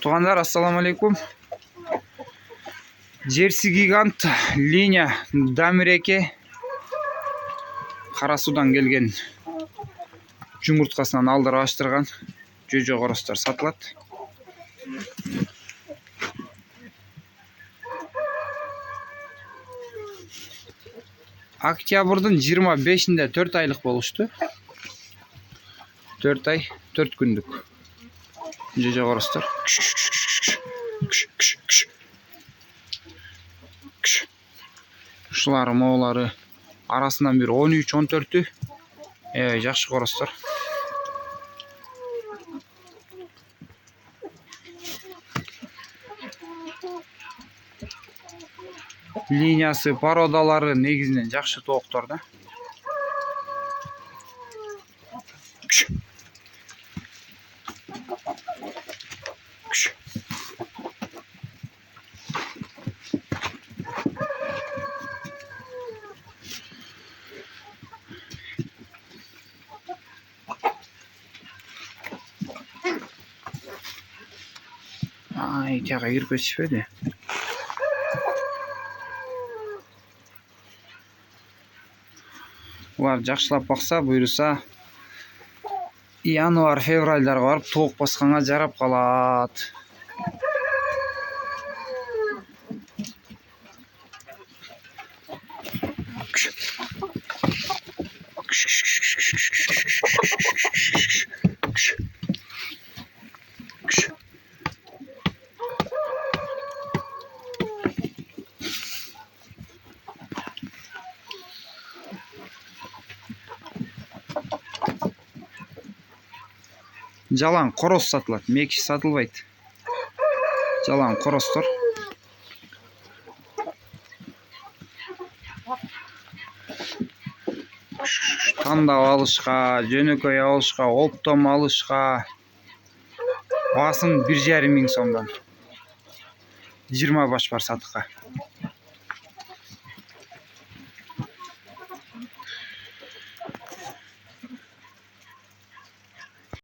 Туғандар, ассаламу алейкум. Жерси гигант линия Дамиреке Қарасудан келген жұмыртқасынан алдыра аштырған жөжө қоростар сатылады. Октябрдың 25-інде 4 айлық болушты. 4 ай, 4 күндік жөжө қоростар. Ушулары моолары арасынан бир 13-14-тү. Жакшы қоростар. Линиясы, породалары негизинен жакшы тооктор да. Ай, тяга кирип кетишпеди. Улар жакшылап бакса, буйруса январь, февральдарга барып тоок басканга жарап калат. Жалаң қорос сатылат, мекиш сатылбайт. Жалаң қоростор. Тандап алышка, жөнөкөй алышка, оптом алышка. Басым 1,5 миң сомдон. 20 баш бар сатыкка.